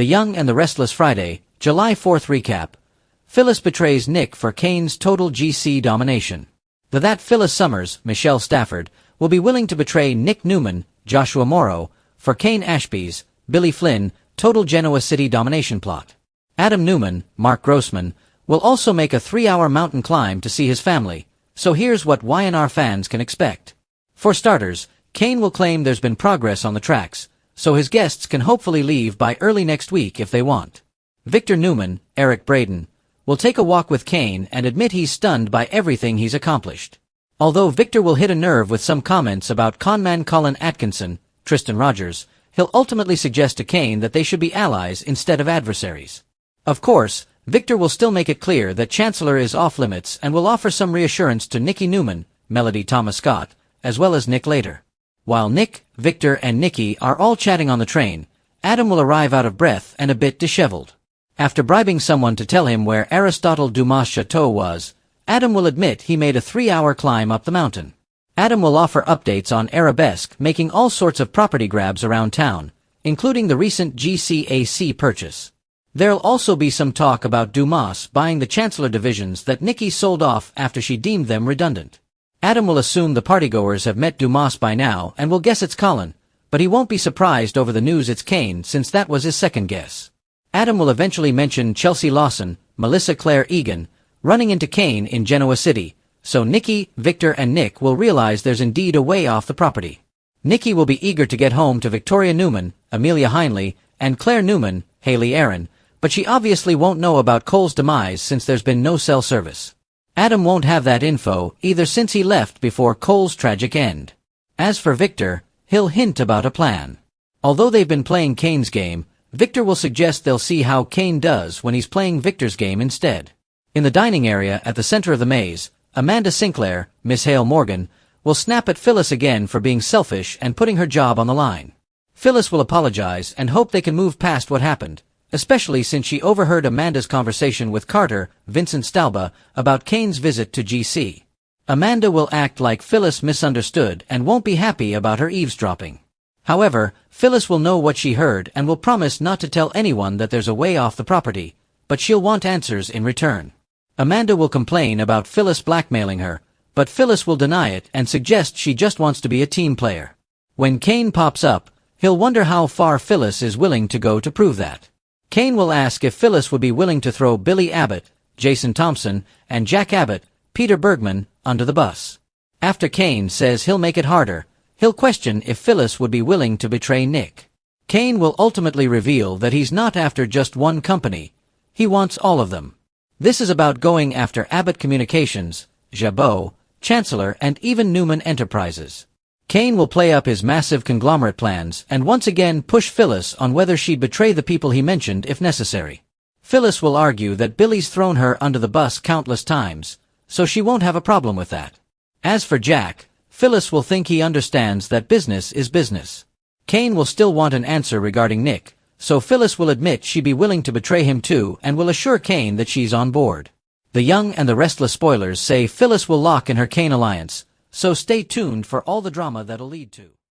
The Young and the Restless Friday, July 4th recap. Phyllis betrays Nick for Kane's total GC domination. That Phyllis Summers, Michelle Stafford, will be willing to betray Nick Newman, Joshua Morrow, for Kane Ashby's, Billy Flynn, total Genoa City domination plot. Adam Newman, Mark Grossman, will also make a 3-hour mountain climb to see his family, so here's what Y&R fans can expect. For starters, Kane will claim there's been progress on the tracks, so his guests can hopefully leave by early next week if they want. Victor Newman, Eric Braden, will take a walk with Kane and admit he's stunned by everything he's accomplished. Although Victor will hit a nerve with some comments about conman Colin Atkinson, Tristan Rogers, he'll ultimately suggest to Kane that they should be allies instead of adversaries. Of course, Victor will still make it clear that Chancellor is off-limits and will offer some reassurance to Nikki Newman, Melody Thomas Scott, as well as Nick later. While Nick, Victor, and Nikki are all chatting on the train, Adam will arrive out of breath and a bit disheveled. After bribing someone to tell him where Aristotle Dumas' chateau was, Adam will admit he made a 3-hour climb up the mountain. Adam will offer updates on Arabesque making all sorts of property grabs around town, including the recent GCAC purchase. There'll also be some talk about Dumas buying the Chancellor divisions that Nikki sold off after she deemed them redundant. Adam will assume the partygoers have met Dumas by now and will guess it's Colin, but he won't be surprised over the news it's Kane since that was his second guess. Adam will eventually mention Chelsea Lawson, Melissa Claire Egan, running into Kane in Genoa City, so Nikki, Victor and Nick will realize there's indeed a way off the property. Nikki will be eager to get home to Victoria Newman, Amelia Heinley, and Claire Newman, Haley Aaron, but she obviously won't know about Cole's demise since there's been no cell service. Adam won't have that info either since he left before Cole's tragic end. As for Victor, he'll hint about a plan. Although they've been playing Kane's game, Victor will suggest they'll see how Kane does when he's playing Victor's game instead. In the dining area at the center of the maze, Amanda Sinclair, Miss Hale Morgan, will snap at Phyllis again for being selfish and putting her job on the line. Phyllis will apologize and hope they can move past what happened, especially since she overheard Amanda's conversation with Carter, Vincent Stalba, about Kane's visit to GC. Amanda will act like Phyllis misunderstood and won't be happy about her eavesdropping. However, Phyllis will know what she heard and will promise not to tell anyone that there's a way off the property, but she'll want answers in return. Amanda will complain about Phyllis blackmailing her, but Phyllis will deny it and suggest she just wants to be a team player. When Kane pops up, he'll wonder how far Phyllis is willing to go to prove that. Kane will ask if Phyllis would be willing to throw Billy Abbott, Jason Thompson, and Jack Abbott, Peter Bergman, under the bus. After Kane says he'll make it harder, he'll question if Phyllis would be willing to betray Nick. Kane will ultimately reveal that he's not after just one company. He wants all of them. This is about going after Abbott Communications, Jabot, Chancellor, and even Newman Enterprises. Kane will play up his massive conglomerate plans and once again push Phyllis on whether she'd betray the people he mentioned if necessary. Phyllis will argue that Billy's thrown her under the bus countless times, so she won't have a problem with that. As for Jack, Phyllis will think he understands that business is business. Kane will still want an answer regarding Nick, so Phyllis will admit she'd be willing to betray him too and will assure Kane that she's on board. The Young and the Restless spoilers say Phyllis will lock in her Kane alliance, so stay tuned for all the drama that'll lead to.